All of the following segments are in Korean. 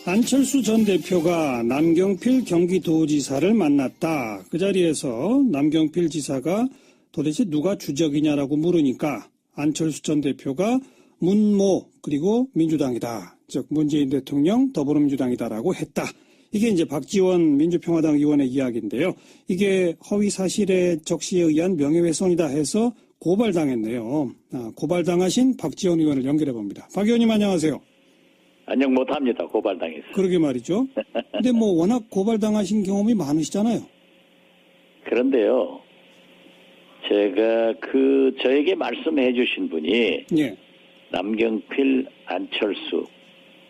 안철수 전 대표가 남경필 경기도지사를 만났다. 그 자리에서 남경필 지사가 도대체 누가 주적이냐라고 물으니까 안철수 전 대표가 문모 그리고 민주당이다. 즉 문재인 대통령 더불어민주당이다라고 했다. 이게 이제 박지원 민주평화당 의원의 이야기인데요. 이게 허위 사실의 적시에 의한 명예훼손이다 해서 고발당했네요. 고발당하신 박지원 의원을 연결해 봅니다. 박 의원님 안녕하세요. 안녕 못합니다. 고발당해서. 그러게 말이죠. 근데 뭐 워낙 고발당하신 경험이 많으시잖아요. 그런데요. 제가 저에게 말씀해 주신 분이 예. 남경필, 안철수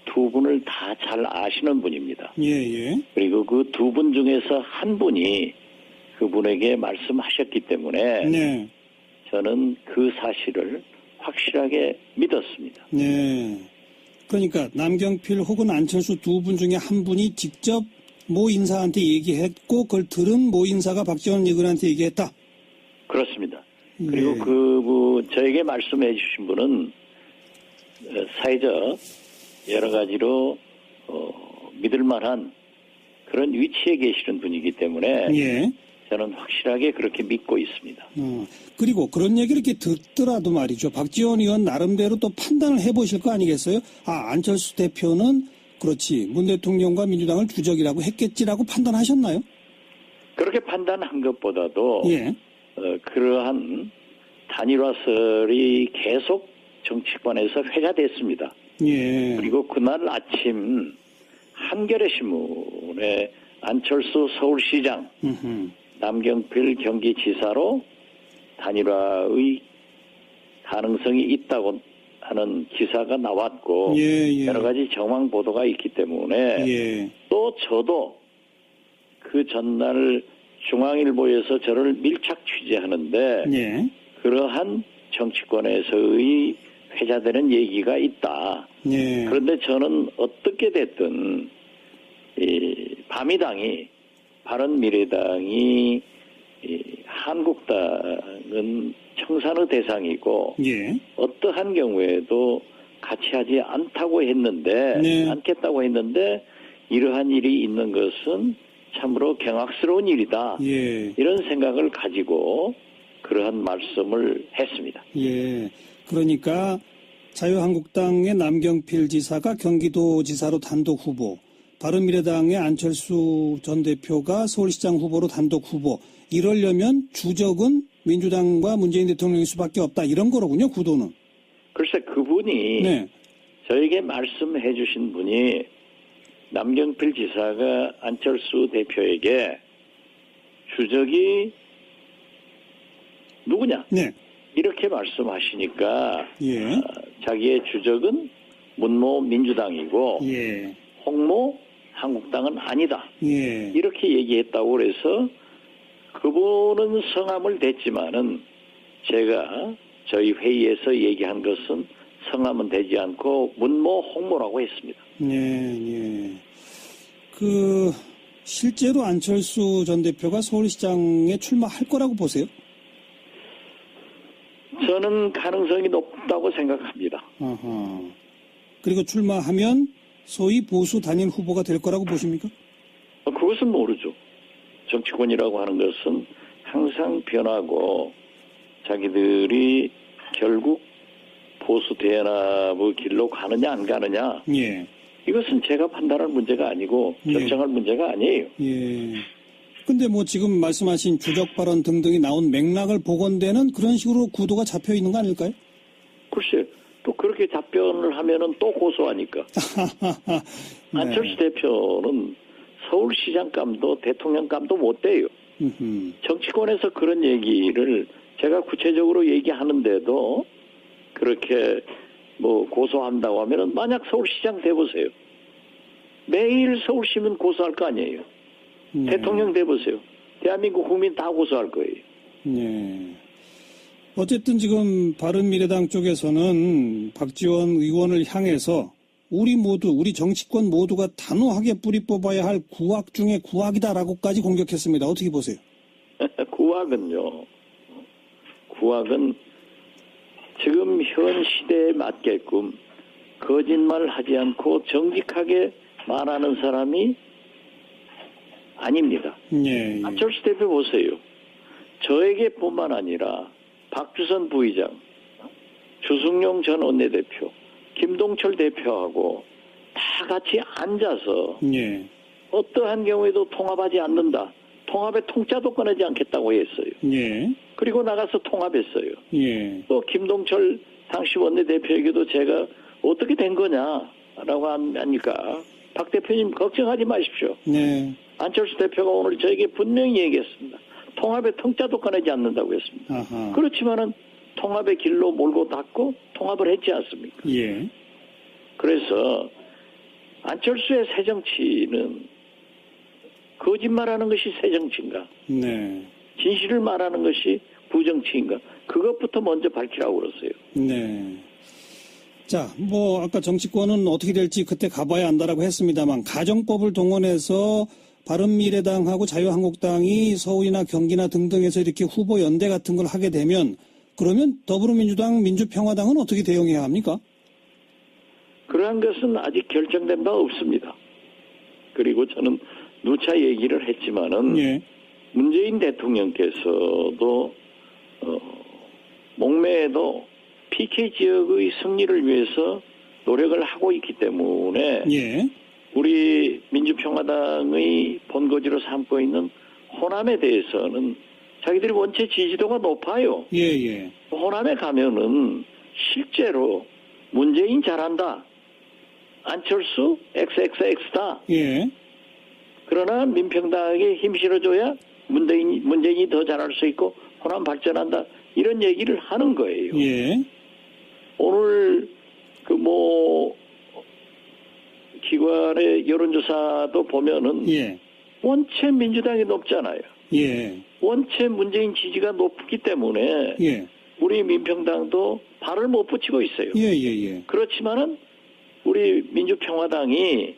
두 분을 다 잘 아시는 분입니다. 예. 그리고 그 두 분 중에서 한 분이 그분에게 말씀하셨기 때문에 네. 저는 그 사실을 확실하게 믿었습니다. 네. 그러니까 남경필 혹은 안철수 두 분 중에 한 분이 직접 모 인사한테 얘기했고 그걸 들은 모 인사가 박지원 의원한테 얘기했다. 그렇습니다. 예. 그리고 저에게 말씀해 주신 분은 사회적 여러 가지로 믿을 만한 그런 위치에 계시는 분이기 때문에 예. 저는 확실하게 그렇게 믿고 있습니다. 그리고 그런 얘기를 이렇게 듣더라도 말이죠. 박지원 의원 나름대로 또 판단을 해보실 거 아니겠어요? 안철수 대표는 그렇지 문 대통령과 민주당을 주적이라고 했겠지라고 판단하셨나요? 그렇게 판단한 것보다도 예. 그러한 단일화설이 계속 정치권에서 회자됐습니다. 예. 그리고 그날 아침 한겨레 신문에 안철수 서울시장, 남경필 경기지사로 단일화의 가능성이 있다고 하는 기사가 나왔고 예. 여러 가지 정황 보도가 있기 때문에 예. 또 저도 그 전날 중앙일보에서 저를 밀착 취재하는데 예. 그러한 정치권에서의 회자되는 얘기가 있다. 예. 그런데 저는 어떻게 됐든 이 바미당이 바른미래당이 한국당은 청산의 대상이고 예. 어떠한 경우에도 같이 하지 않다고 했는데 네. 않겠다고 했는데 이러한 일이 있는 것은 참으로 경악스러운 일이다. 예. 이런 생각을 가지고 그러한 말씀을 했습니다. 예. 그러니까 자유한국당의 남경필 지사가 경기도지사로 단독 후보, 바른미래당의 안철수 전 대표가 서울시장 후보로 단독 후보. 이러려면 주적은 민주당과 문재인 대통령일 수밖에 없다. 이런 거로군요, 구도는. 글쎄 그분이 네. 저에게 말씀해 주신 분이 남경필 지사가 안철수 대표에게 주적이 누구냐? 네. 이렇게 말씀하시니까 예. 자기의 주적은 문모 민주당이고 예. 홍모 한국당은 아니다. 예. 이렇게 얘기했다고 그래서 그분은 성함을 댔지만은 제가 저희 회의에서 얘기한 것은 성함은 대지 않고 문모 홍모라고 했습니다. 예. 실제로 안철수 전 대표가 서울시장에 출마할 거라고 보세요? 저는 가능성이 높다고 생각합니다. 아하. 그리고 출마하면 소위 보수 단일 후보가 될 거라고 보십니까? 그것은 모르죠. 정치권이라고 하는 것은 항상 변하고 자기들이 결국 보수 대연합의 길로 가느냐 안 가느냐 예. 이것은 제가 판단할 문제가 아니고 결정할 문제가 아니에요. 예. 근데 뭐 지금 말씀하신 주적 발언 등등이 나온 맥락을 보건대는 그런 식으로 구도가 잡혀 있는 거 아닐까요? 글쎄, 또 그렇게 답변을 하면은 또 고소하니까. 네. 안철수 대표는 서울시장감도 대통령감도 못 돼요. 정치권에서 그런 얘기를 제가 구체적으로 얘기하는데도 그렇게 뭐 고소한다고 하면은 만약 서울시장 돼보세요. 매일 서울시민 고소할 거 아니에요. 대통령 돼보세요. 대한민국 국민 다 고소할 거예요. 네. 어쨌든 지금 바른미래당 쪽에서는 박지원 의원을 향해서 우리 정치권 모두가 단호하게 뿌리 뽑아야 할 구악 중에 구악이다라고까지 공격했습니다. 어떻게 보세요? 구악은요. 구악은 지금 현 시대에 맞게끔 거짓말을 하지 않고 정직하게 말하는 사람이 아닙니다. 예, 예. 안철수 대표 보세요. 저에게뿐만 아니라 박주선 부의장, 주승용 전 원내대표, 김동철 대표하고 다 같이 앉아서 예, 어떠한 경우에도 통합하지 않는다. 통합의 통짜도 꺼내지 않겠다고 했어요. 예, 그리고 나가서 통합했어요. 예, 또 김동철 당시 원내대표에게도 제가 어떻게 된 거냐라고 하니까 박 대표님 걱정하지 마십시오. 네, 안철수 대표가 오늘 저에게 분명히 얘기했습니다. 통합의 통짜도 꺼내지 않는다고 했습니다. 아하, 그렇지만은 통합의 길로 몰고 닿고 통합을 했지 않습니까? 예, 그래서 안철수의 새정치는 거짓말하는 것이 새정치인가? 네, 진실을 말하는 것이 부정치인가? 그것부터 먼저 밝히라고 그러세요. 네. 자, 뭐 아까 정치권은 어떻게 될지 그때 가봐야 안다라고 했습니다만 가정법을 동원해서 바른미래당하고 자유한국당이 서울이나 경기나 등등에서 이렇게 후보 연대 같은 걸 하게 되면 그러면 더불어민주당, 민주평화당은 어떻게 대응해야 합니까? 그러한 것은 아직 결정된 바 없습니다. 그리고 저는 누차 얘기를 했지만은 예, 문재인 대통령께서도 목매에도 PK 지역의 승리를 위해서 노력을 하고 있기 때문에 예, 우리 민주평화당의 본거지로 삼고 있는 호남에 대해서는 자기들이 원체 지지도가 높아요. 예, 예, 호남에 가면은 실제로 문재인 잘한다. 안철수 XXX다. 예, 그러나 민평당에게 힘 실어줘야 문재인이 더 잘할 수 있고 호남 발전한다. 이런 얘기를 하는 거예요. 예, 오늘 기관의 여론조사도 보면은 예, 원체 민주당이 높잖아요. 예, 원체 문재인 지지가 높기 때문에 예, 우리 민평당도 발을 못 붙이고 있어요. 예, 예, 예, 그렇지만은 우리 민주평화당이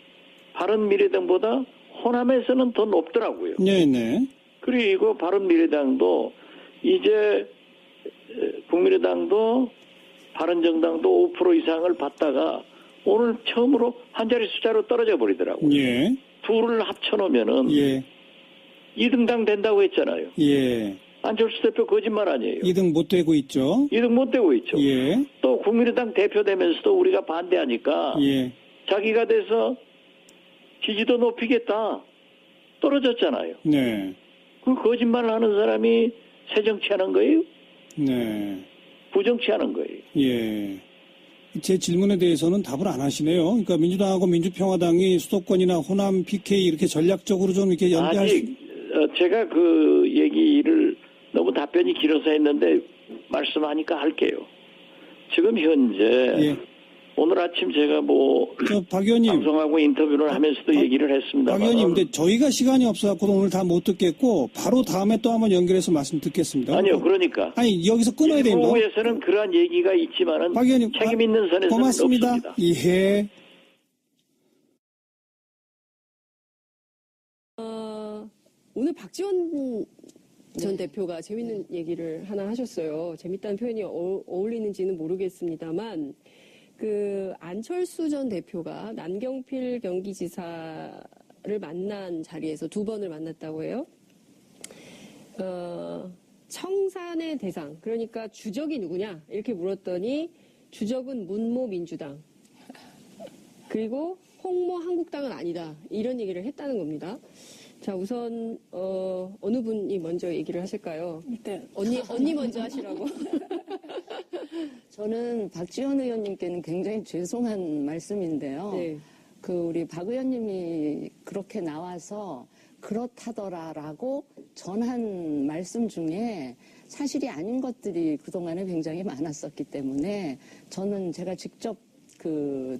바른미래당보다 호남에서는 더 높더라고요. 네, 네, 그리고 바른미래당도 이제 국민의당도 바른정당도 5% 이상을 받다가 오늘 처음으로 한 자리 숫자로 떨어져 버리더라고요. 예, 둘을 합쳐놓으면은 예, 2등당 된다고 했잖아요. 예. 안철수 대표 거짓말 아니에요. 2등 못 되고 있죠. 2등 못 되고 있죠. 예, 또 국민의당 대표 되면서도 우리가 반대하니까 예, 자기가 돼서 지지도 높이겠다. 떨어졌잖아요. 네, 그 거짓말을 하는 사람이 새정치하는 거예요? 네, 부정치하는 거예요. 예. 제 질문에 대해서는 답을 안 하시네요. 그러니까 민주당하고 민주평화당이 수도권이나 호남 PK 이렇게 전략적으로 좀 이렇게 연대할 수. 아직 제가 그 얘기를 너무 답변이 길어서 했는데 말씀하니까 할게요. 지금 현재 예. 오늘 아침 제가 박 의원님. 방송하고 인터뷰를 하면서도 얘기를 했습니다만 박 의원님, 근데 저희가 시간이 없어갖고 오늘 다 못 듣겠고 바로 다음에 또 한번 연결해서 말씀 듣겠습니다. 아니요, 그러니까 아니 여기서 끊어야 됩니다. 후에서는 그러한 얘기가 있지만은 박 의원님, 책임 있는 선에서는 고맙습니다. 없습니다. 예. 오늘 박지원 전 대표가 재밌는 얘기를 하나 하셨어요. 재밌다는 표현이 어울리는지는 모르겠습니다만 그 안철수 전 대표가 남경필 경기지사를 만난 자리에서 두 번을 만났다고 해요. 청산의 대상, 그러니까 주적이 누구냐 이렇게 물었더니 주적은 문모 민주당 그리고 홍모 한국당은 아니다 이런 얘기를 했다는 겁니다. 자, 우선 어느 분이 먼저 얘기를 하실까요? 일단 언니 먼저 하시라고. 저는 박지원 의원님께는 굉장히 죄송한 말씀인데요. 네. 그 우리 박 의원님이 그렇게 나와서 그렇다더라라고 전한 말씀 중에 사실이 아닌 것들이 그동안에 굉장히 많았었기 때문에 저는 제가 직접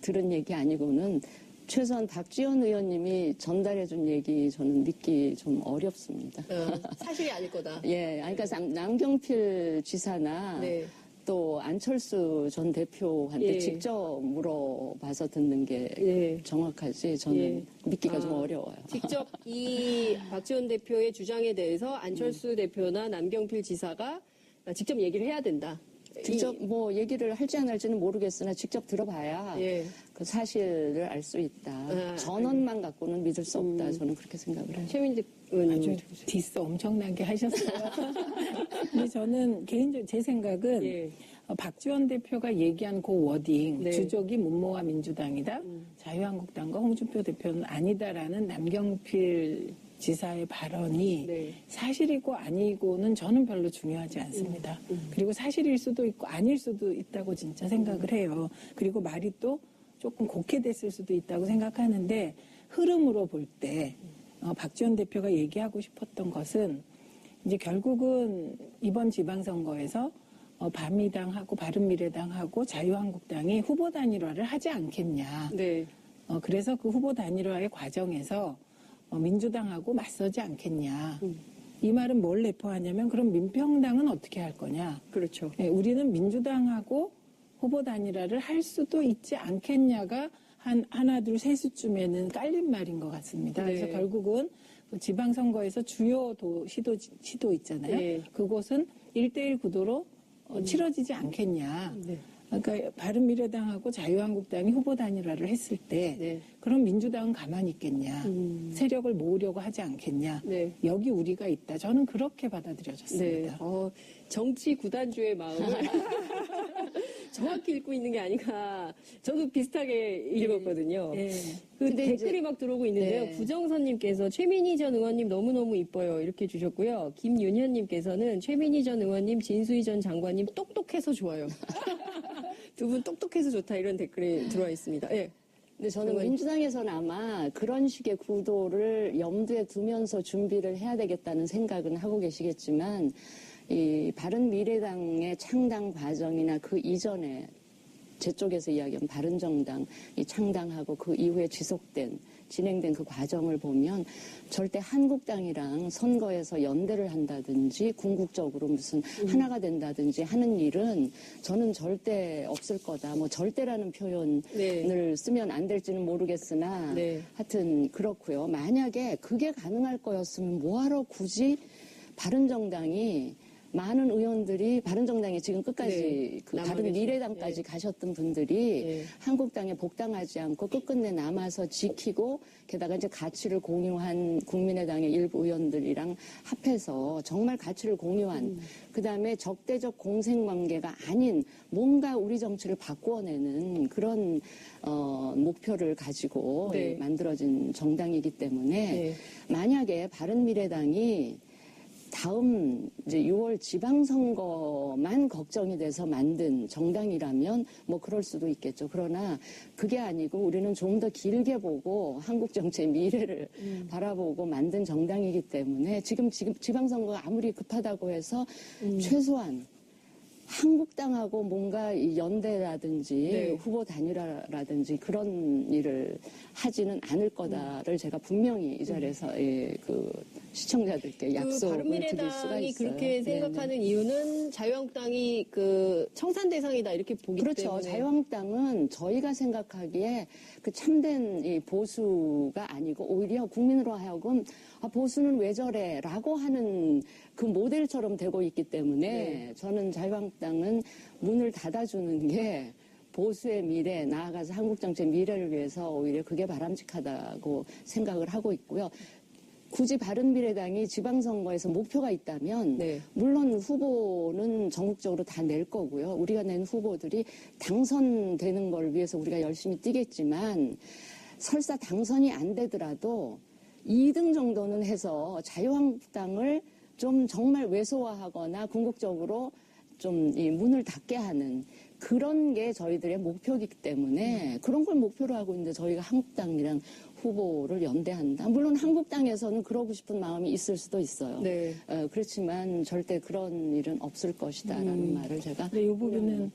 들은 얘기 아니고는 최소한 박지원 의원님이 전달해준 얘기 저는 믿기 좀 어렵습니다. 사실이 아닐 거다. 예, 그러니까 남경필 지사나 네. 또 안철수 전 대표한테 예. 직접 물어봐서 듣는 게 예. 정확하지 저는 예. 믿기가 좀 어려워요. 직접 이 박지원 대표의 주장에 대해서 안철수 대표나 남경필 지사가 직접 얘기를 해야 된다. 직접 뭐 얘기를 할지 안 할지는 모르겠으나 직접 들어봐야 예. 그 사실을 알 수 있다. 전원만 갖고는 믿을 수 없다. 저는 그렇게 생각을 해요. 최민득 의원님. 아주 디스 엄청나게 하셨어요. 근데 저는 개인적으로 제 생각은 예. 박지원 대표가 얘기한 그 워딩, 네. 주적이 문모와 민주당이다, 자유한국당과 홍준표 대표는 아니다라는 남경필 지사의 발언이 네. 사실이고 아니고는 저는 별로 중요하지 않습니다. 그리고 사실일 수도 있고 아닐 수도 있다고 진짜 생각을 해요. 그리고 말이 또 조금 곡해됐을 수도 있다고 생각하는데 흐름으로 볼 때 박지원 대표가 얘기하고 싶었던 것은 이제 결국은 이번 지방선거에서 바미당하고 바른미래당하고 자유한국당이 후보 단일화를 하지 않겠냐. 네. 그래서 그 후보 단일화의 과정에서 민주당하고 맞서지 않겠냐. 이 말은 뭘 내포하냐면 그럼 민평당은 어떻게 할 거냐. 그렇죠. 네, 우리는 민주당하고 후보 단일화를 할 수도 있지 않겠냐가 한 하나 둘 셋쯤에는 깔린 말인 것 같습니다. 네. 그래서 결국은 그 지방선거에서 주요 시도 있잖아요. 네. 그곳은 1대1 구도로 치러지지 않겠냐. 네. 그러니까 바른미래당하고 자유한국당이 후보 단일화를 했을 때 네. 그럼 민주당은 가만히 있겠냐. 세력을 모으려고 하지 않겠냐. 네. 여기 우리가 있다. 저는 그렇게 받아들여졌습니다. 네. 정치 구단주의 마음을 정확히 읽고 있는 게 아닌가. 저도 비슷하게 읽었거든요. 예. 근데 댓글이 막 들어오고 있는데요. 네. 부정선님께서 최민희 전 의원님 너무너무 이뻐요. 이렇게 주셨고요. 김윤현님께서는 최민희 전 의원님, 진수희 전 장관님 똑똑해서 좋아요. 두 분 똑똑해서 좋다 이런 댓글이 들어와 있습니다. 예. 근데 저는 민주당에서는 아마 그런 식의 구도를 염두에 두면서 준비를 해야 되겠다는 생각은 하고 계시겠지만 이 바른미래당의 창당 과정이나 그 이전에 제 쪽에서 이야기한 바른정당 이 창당하고 그 이후에 진행된 그 과정을 보면 절대 한국당이랑 선거에서 연대를 한다든지 궁극적으로 무슨 하나가 된다든지 하는 일은 저는 절대 없을 거다. 뭐 절대라는 표현을 네. 쓰면 안 될지는 모르겠으나 네. 하여튼 그렇고요. 만약에 그게 가능할 거였으면 뭐하러 굳이 바른정당이 많은 의원들이 바른정당에 지금 끝까지 네. 그 남아 바른미래당까지 가셨던 분들이 네. 한국당에 복당하지 않고 끝끝내 남아서 지키고 게다가 이제 가치를 공유한 국민의당의 일부 의원들이랑 합해서 정말 가치를 공유한 그다음에 적대적 공생관계가 아닌 뭔가 우리 정치를 바꾸어내는 그런 목표를 가지고 네. 만들어진 정당이기 때문에 네. 만약에 바른미래당이 다음 이제 6월 지방선거만 걱정이 돼서 만든 정당이라면 뭐 그럴 수도 있겠죠. 그러나 그게 아니고 우리는 좀 더 길게 보고 한국 정치의 미래를 바라보고 만든 정당이기 때문에 지금 지방선거가 아무리 급하다고 해서 최소한 한국당하고 뭔가 이 연대라든지 네. 후보 단일화라든지 그런 일을 하지는 않을 거다를 제가 분명히 이 자리에서 그 시청자들께 약속을 드릴 수가 바른미래당이 있어요. 그렇게 네네. 생각하는 이유는 자유한국당이 그 청산 대상이다 이렇게 보기 그렇죠. 때문에. 자유한국당은 저희가 생각하기에 그 참된 이 보수가 아니고 오히려 국민으로 하여금 보수는 왜 저래라고 하는 그 모델처럼 되고 있기 때문에 네. 저는 자유한국당은 문을 닫아주는 게 보수의 미래, 나아가서 한국 정치의 미래를 위해서 오히려 그게 바람직하다고 생각을 하고 있고요. 굳이 바른미래당이 지방선거에서 목표가 있다면 네. 물론 후보는 전국적으로 다 낼 거고요. 우리가 낸 후보들이 당선되는 걸 위해서 우리가 열심히 뛰겠지만 설사 당선이 안 되더라도 2등 정도는 해서 자유한국당을 좀 정말 왜소화하거나 궁극적으로 좀 이 문을 닫게 하는 그런 게 저희들의 목표이기 때문에 그런 걸 목표로 하고 있는데 저희가 한국당이랑 후보를 연대한다. 물론 한국당에서는 그러고 싶은 마음이 있을 수도 있어요. 네. 그렇지만 절대 그런 일은 없을 것이다라는 말을 제가. 근데 이 부분은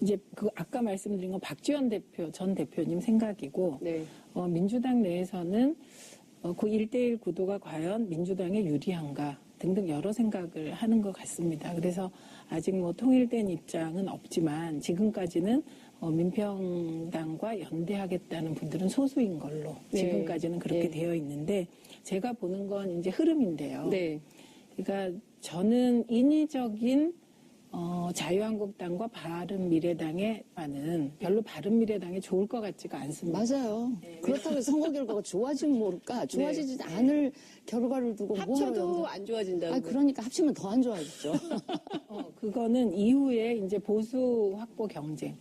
이제 그 아까 말씀드린 건 박지원 전 대표님 생각이고 네. 민주당 내에서는 그 1대1 구도가 과연 민주당에 유리한가 등등 여러 생각을 하는 것 같습니다. 그래서 아직 뭐 통일된 입장은 없지만 지금까지는 민평당과 연대하겠다는 분들은 소수인 걸로 네. 지금까지는 그렇게 네. 되어 있는데 제가 보는 건 이제 흐름인데요. 네. 그러니까 저는 인위적인 자유한국당과 바른미래당에만은 별로 바른미래당이 좋을 것 같지가 않습니다. 맞아요. 그렇다고 해서 선거 결과가 좋아지면 모를까? 좋아지지 않을 결과를 두고 뭐하러 합쳐도 안 좋아진다고. 그러니까 합치면 더 안 좋아지죠. 그거는 이후에 이제 보수 확보 경쟁.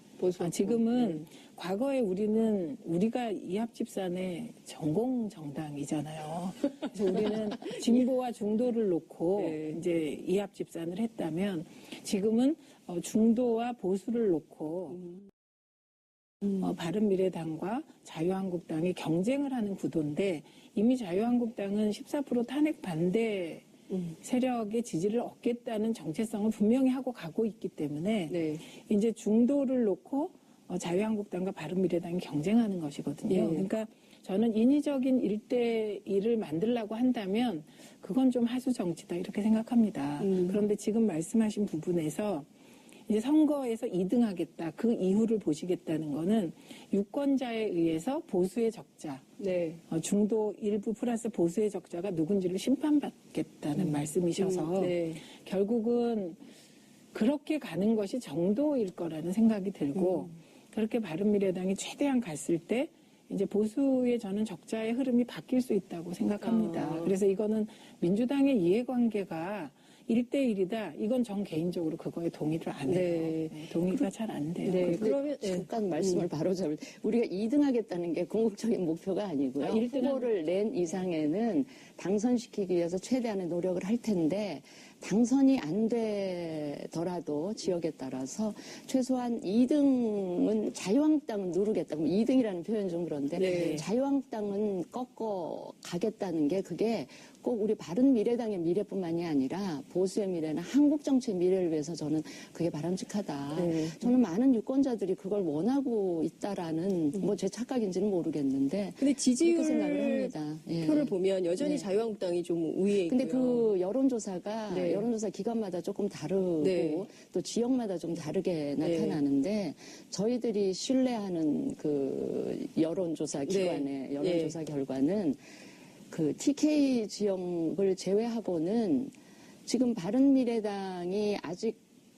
지금은 과거에 우리가 이합집산의 전공 정당이잖아요. 그래서 우리는 진보와 중도를 놓고 네. 이제 이합집산을 했다면 지금은 중도와 보수를 놓고 바른미래당과 자유한국당이 경쟁을 하는 구도인데 이미 자유한국당은 14% 탄핵 반대 세력의 지지를 얻겠다는 정체성을 분명히 하고 가고 있기 때문에 네. 이제 중도를 놓고 자유한국당과 바른미래당이 경쟁하는 것이거든요. 그러니까 저는 인위적인 1대1을 만들려고 한다면 그건 좀 하수 정치다 이렇게 생각합니다. 그런데 지금 말씀하신 부분에서 이제 선거에서 2등하겠다 그 이유를 보시겠다는 거는 유권자에 의해서 보수의 적자, 네. 중도 일부 플러스 보수의 적자가 누군지를 심판받겠다는 말씀이셔서 네. 결국은 그렇게 가는 것이 정도일 거라는 생각이 들고 그렇게 바른미래당이 최대한 갔을 때 이제 보수의 저는 적자의 흐름이 바뀔 수 있다고 생각합니다. 그래서 이거는 민주당의 이해관계가 1대1이다. 이건 전 개인적으로 그거에 동의를 안 해요. 동의가 잘 안 돼요. 네. 그러면 잠깐 말씀을 바로 잡을 우리가 2등 하겠다는 게 궁극적인 목표가 아니고요. 후보를 낸 이상에는 당선시키기 위해서 최대한의 노력을 할 텐데 당선이 안 되더라도 지역에 따라서 최소한 2등은 자유한국당은 누르겠다. 2등이라는 표현 좀 그런데 네. 자유한국당은 꺾어 가겠다는 게 그게 꼭 우리 바른미래당의 미래뿐만이 아니라 보수의 미래나 한국 정치의 미래를 위해서 저는 그게 바람직하다. 저는 많은 유권자들이 그걸 원하고 있다라는 뭐 제 착각인지는 모르겠는데 근데 지지율 그렇게 생각을 합니다. 예. 표를 보면 여전히 네. 자유한국당이 좀 우위에 있고요. 근데 그 여론조사가 네. 여론조사 기관마다 조금 다르고 네. 또 지역마다 좀 다르게 나타나는데 저희들이 신뢰하는 그 여론조사 기관의 여론조사 결과는 그 TK 지역을 제외하고는 지금 바른미래당이 아직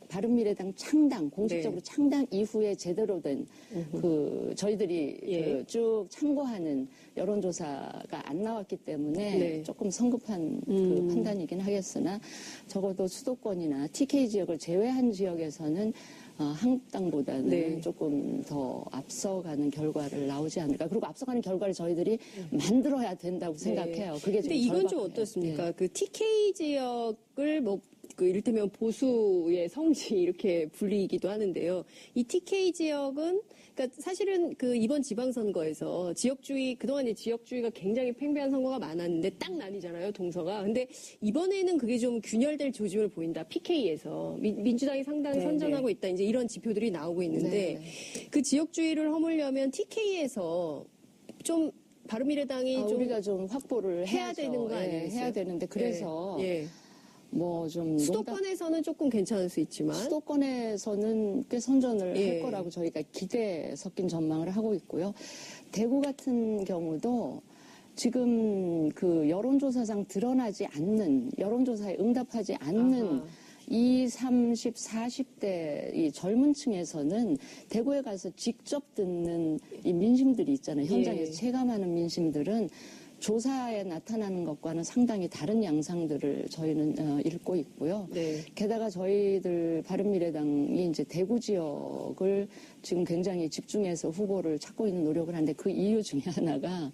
바른미래당 창당, 공식적으로 창당 이후에 제대로 된 그 저희들이 그 쭉 참고하는 여론조사가 안 나왔기 때문에 조금 성급한 그 판단이긴 하겠으나 적어도 수도권이나 TK 지역을 제외한 지역에서는 한국당보다는 조금 더 앞서가는 결과를 나오지 않을까. 그리고 앞서가는 결과를 저희들이 만들어야 된다고 생각해요. 그게 근데 좀 이건 좀 절박해요. 어떻습니까? 그 TK 지역을 그 이를테면 보수의 성지 이렇게 불리기도 하는데요. 이 TK 지역은 그러니까 사실은 그 이번 지방선거에서 그동안 지역주의가 굉장히 팽배한 선거가 많았는데 딱 나뉘잖아요, 동서가. 근데 이번에는 그게 좀 균열될 조짐을 보인다. PK에서 민주당이 상당히 선전하고 있다. 이제 이런 지표들이 나오고 있는데 그 지역주의를 허물려면 TK에서 좀 바른미래당이 좀 우리가 좀 확보를 해야 해야죠. 되는 거 아니겠어요? 해야 되는데 그래서 뭐 좀 수도권에서는 조금 괜찮을 수 있지만 수도권에서는 꽤 선전을 예. 할 거라고 저희가 기대 섞인 전망을 하고 있고요. 대구 같은 경우도 지금 그 여론조사상 드러나지 않는 여론조사에 응답하지 않는 20, 30, 40대 이 젊은 층에서는 대구에 가서 직접 듣는 이 민심들이 있잖아요. 현장에서 체감하는 민심들은 조사에 나타나는 것과는 상당히 다른 양상들을 저희는 읽고 있고요. 게다가 저희들 바른미래당이 이제 대구 지역을 지금 굉장히 집중해서 후보를 찾고 있는 노력을 하는데 그 이유 중에 하나가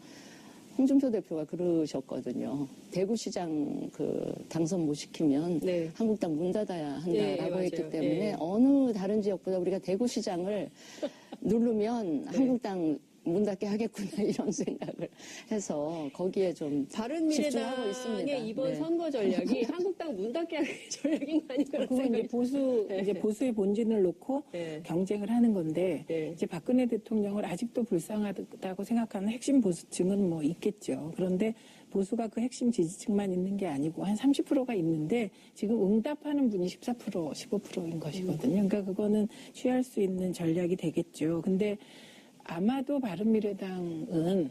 홍준표 대표가 그러셨거든요. 대구시장 그 당선 못 시키면 한국당 문 닫아야 한다라고 했기 때문에 어느 다른 지역보다 우리가 대구시장을 누르면 한국당 문 닫게 하겠구나 이런 생각을 해서 거기에 좀 집중하고 있습니다. 바른미래당의 이번 선거 전략이 한국당 문 닫게 하는 전략인 거 아닌가 그건 이제 보수의 본진을 놓고 경쟁을 하는 건데 이제 박근혜 대통령을 아직도 불쌍하다고 생각하는 핵심 보수층은 뭐 있겠죠. 그런데 보수가 그 핵심 지지층만 있는 게 아니고 한 30%가 있는데 지금 응답하는 분이 14%, 15%인 것이거든요. 그러니까 그거는 취할 수 있는 전략이 되겠죠. 근데 아마도 바른미래당은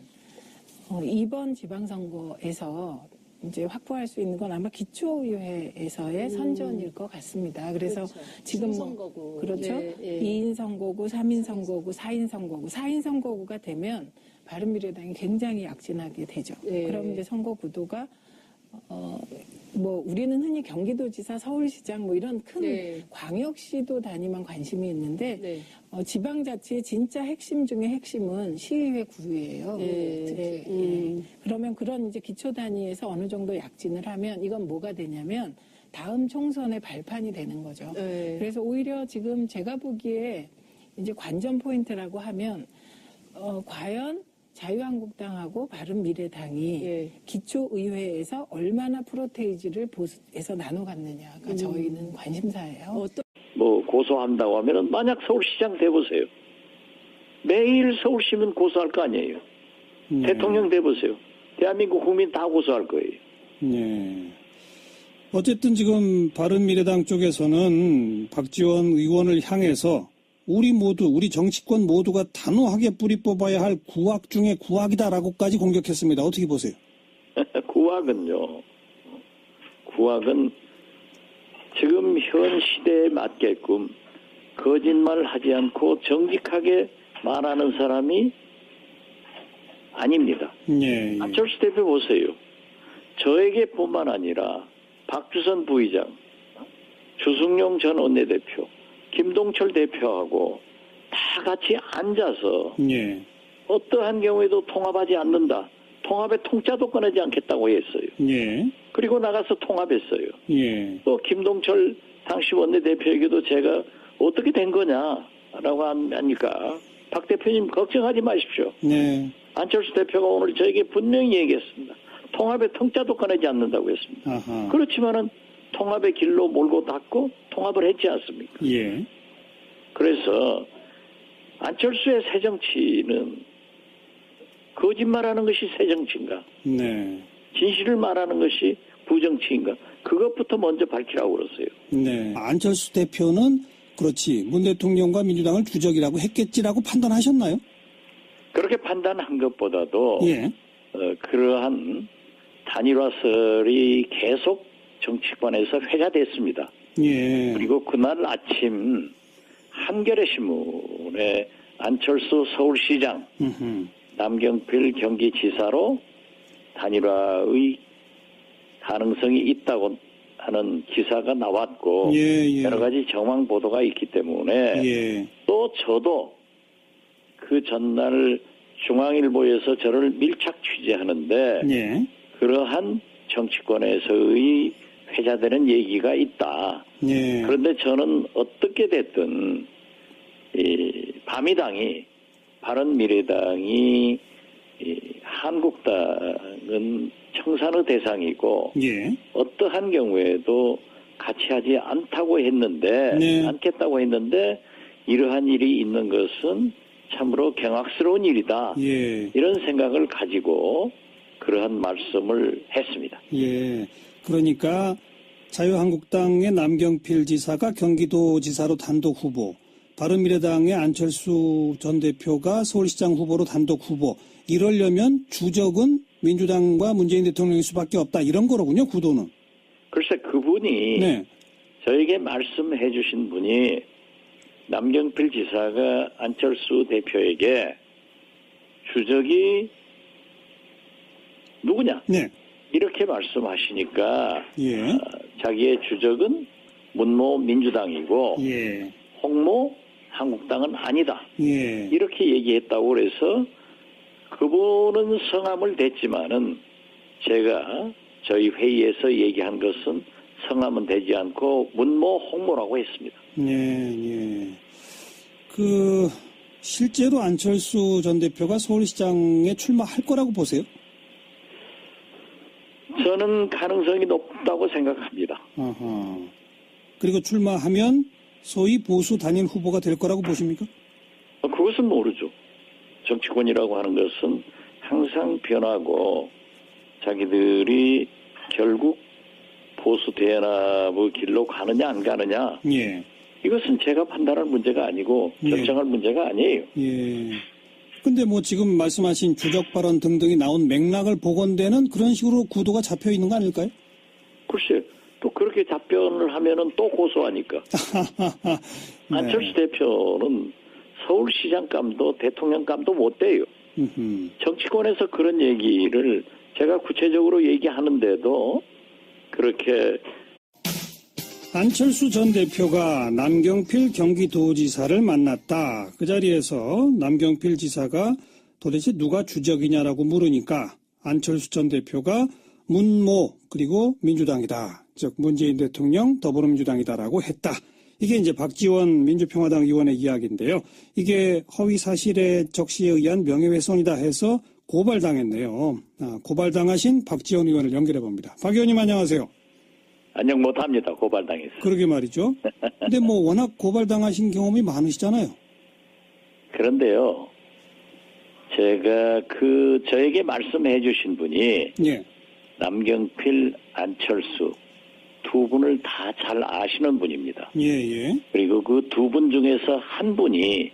이번 지방선거에서 이제 확보할 수 있는 건 아마 기초의회에서의 선전일 것 같습니다. 그래서 그렇죠. 지금 뭐 중선거구. 그렇죠. 네, 예. 2인 선거구, 3인 선거구, 4인 선거구, 4인 선거구가 되면 바른미래당이 굉장히 약진하게 되죠. 네. 그럼 이제 선거 구도가 뭐 우리는 흔히 경기도지사, 서울시장 뭐 이런 큰 네. 광역시도 단위만 관심이 있는데 네. 지방자치의 진짜 핵심 중에 핵심은 시의회 구의예요. 네. 네. 그러면 그런 이제 기초 단위에서 어느 정도 약진을 하면 이건 뭐가 되냐면 다음 총선의 발판이 되는 거죠. 네. 그래서 오히려 지금 제가 보기에 이제 관전 포인트라고 하면 과연 자유한국당하고 바른미래당이 예. 기초의회에서 얼마나 프로테이지를 보수에서 나눠 갖느냐가 저희는 관심사예요. 어떤 뭐 고소한다고 하면은 만약 서울시장 돼보세요. 매일 서울시민 고소할 거 아니에요. 네. 대통령 돼보세요. 대한민국 국민 다 고소할 거예요. 네. 어쨌든 지금 바른미래당 쪽에서는 박지원 의원을 향해서 우리 정치권 모두가 단호하게 뿌리 뽑아야 할 구악 중에 구악이다라고까지 공격했습니다. 어떻게 보세요? 구악은 지금 현 시대에 맞게끔 거짓말 하지 않고 정직하게 말하는 사람이 아닙니다. 예, 예. 안철수 대표 보세요. 저에게뿐만 아니라 박주선 부의장, 주승용 전 원내대표, 김동철 대표하고 다 같이 앉아서 예. 어떠한 경우에도 통합하지 않는다. 통합의 통짜도 꺼내지 않겠다고 했어요. 예. 그리고 나가서 통합했어요. 예. 또 김동철 당시 원내대표에게도 제가 어떻게 된 거냐라고 하니까 박 대표님 걱정하지 마십시오. 네. 안철수 대표가 오늘 저에게 분명히 얘기했습니다. 통합의 통짜도 꺼내지 않는다고 했습니다. 아하. 그렇지만은 통합의 길로 몰고 닦고 통합을 했지 않습니까? 예. 그래서 안철수의 새정치는 거짓말하는 것이 새정치인가? 네. 진실을 말하는 것이 부정치인가? 그것부터 먼저 밝히라고 그러세요. 네. 안철수 대표는 그렇지. 문 대통령과 민주당을 주적이라고 했겠지라고 판단하셨나요? 그렇게 판단한 것보다도 예. 그러한 단일화설이 계속 정치권에서 회자됐습니다. 예. 그리고 그날 아침 한겨레 신문에 안철수 서울시장, 음흠. 남경필 경기지사로 단일화의 가능성이 있다고 하는 기사가 나왔고 예, 예. 여러 가지 정황 보도가 있기 때문에 예. 또 저도 그 전날 중앙일보에서 저를 밀착 취재하는데 예. 그러한 정치권에서의 회자되는 얘기가 있다. 예. 그런데 저는 어떻게 됐든 이 바미당이 바른미래당이 이 한국당은 청산의 대상이고 예. 어떠한 경우에도 같이 하지 않다고 했는데 네. 않겠다고 했는데 이러한 일이 있는 것은 참으로 경악스러운 일이다. 예. 이런 생각을 가지고 그러한 말씀을 했습니다. 예. 그러니까 자유한국당의 남경필 지사가 경기도지사로 단독 후보, 바른미래당의 안철수 전 대표가 서울시장 후보로 단독 후보. 이러려면 주적은 민주당과 문재인 대통령일 수밖에 없다. 이런 거로군요, 구도는. 글쎄 그분이 네. 저에게 말씀해 주신 분이 남경필 지사가 안철수 대표에게 주적이 누구냐? 네. 이렇게 말씀하시니까 예. 자기의 주적은 문모 민주당이고 예. 홍모 한국당은 아니다. 예. 이렇게 얘기했다고 그래서 그분은 성함을 댔지만은 제가 저희 회의에서 얘기한 것은 성함은 되지 않고 문모 홍모라고 했습니다. 예. 실제로 안철수 전 대표가 서울시장에 출마할 거라고 보세요? 저는 가능성이 높다고 생각합니다. 아하. 그리고 출마하면 소위 보수 단일 후보가 될 거라고 보십니까? 그것은 모르죠. 정치권이라고 하는 것은 항상 변하고 자기들이 결국 보수 대연합의 길로 가느냐 안 가느냐 예. 이것은 제가 판단할 문제가 아니고 결정할 문제가 아니에요. 예. 근데 뭐 지금 말씀하신 주적 발언 등등이 나온 맥락을 보건대는 그런 식으로 구도가 잡혀 있는 거 아닐까요? 글쎄, 또 그렇게 답변을 하면은 또 고소하니까. 네. 안철수 대표는 서울시장감도 대통령감도 못 돼요. 정치권에서 그런 얘기를 제가 구체적으로 얘기하는데도 그렇게. 안철수 전 대표가 남경필 경기도지사를 만났다. 그 자리에서 남경필 지사가 도대체 누가 주적이냐라고 물으니까 안철수 전 대표가 문모 그리고 민주당이다. 즉 문재인 대통령 더불어민주당이다라고 했다. 이게 이제 박지원 민주평화당 의원의 이야기인데요. 이게 허위 사실의 적시에 의한 명예훼손이다 해서 고발당했네요. 고발당하신 박지원 의원을 연결해 봅니다. 박 의원님 안녕하세요. 안녕 못합니다. 고발당해서. 그러게 말이죠. 근데 뭐 워낙 고발당하신 경험이 많으시잖아요. 그런데요. 제가 저에게 말씀해 주신 분이 예. 남경필, 안철수 두 분을 다 잘 아시는 분입니다. 예. 그리고 그 두 분 중에서 한 분이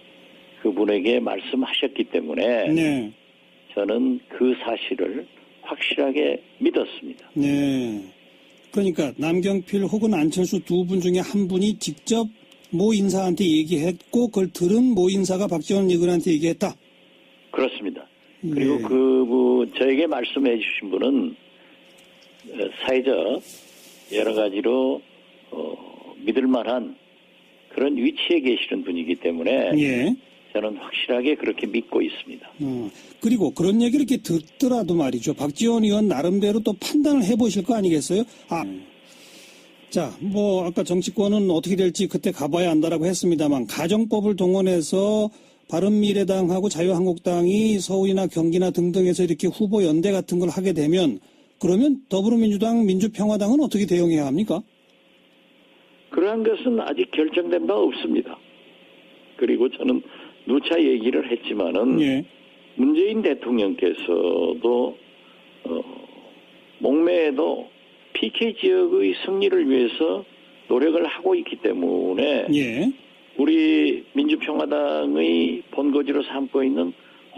그분에게 말씀하셨기 때문에 네. 저는 그 사실을 확실하게 믿었습니다. 네. 그러니까 남경필 혹은 안철수 두 분 중에 한 분이 직접 모 인사한테 얘기했고 그걸 들은 모 인사가 박지원 의원한테 얘기했다. 그렇습니다. 예. 그리고 그분 저에게 말씀해 주신 분은 사회적 여러 가지로 믿을 만한 그런 위치에 계시는 분이기 때문에 예. 저는 확실하게 그렇게 믿고 있습니다. 그리고 그런 얘기를 이렇게 듣더라도 말이죠. 박지원 의원 나름대로 또 판단을 해보실 거 아니겠어요? 자, 뭐 아까 정치권은 어떻게 될지 그때 가봐야 한다라고 했습니다만 가정법을 동원해서 바른미래당하고 자유한국당이 서울이나 경기나 등등에서 이렇게 후보 연대 같은 걸 하게 되면 그러면 더불어민주당, 민주평화당은 어떻게 대응해야 합니까? 그러한 것은 아직 결정된 바 없습니다. 그리고 저는 누차 얘기를 했지만은 예. 문재인 대통령께서도 목매에도 PK 지역의 승리를 위해서 노력을 하고 있기 때문에 예. 우리 민주평화당의 본거지로 삼고 있는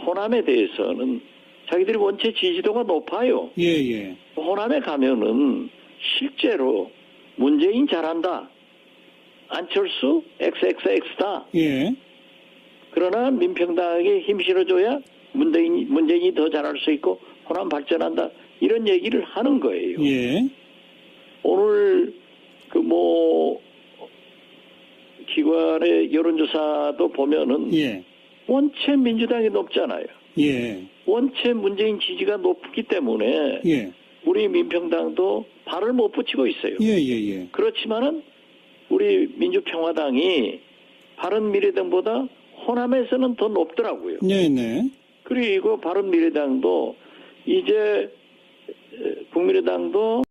호남에 대해서는 자기들이 원체 지지도가 높아요. 예. 호남에 가면은 실제로 문재인 잘한다. 안철수 XXX다. 예. 그러나 민평당에게 힘 실어줘야 문재인이 더 잘할 수 있고 호남 발전한다. 이런 얘기를 하는 거예요. 예. 오늘 기관의 여론조사도 보면은 예. 원체 민주당이 높잖아요. 예. 원체 문재인 지지가 높기 때문에 예. 우리 민평당도 발을 못 붙이고 있어요. 예. 그렇지만은 우리 민주평화당이 바른미래당보다 호남에서는 더 높더라고요. 네네. 그리고 바른미래당도 이제 국민의당도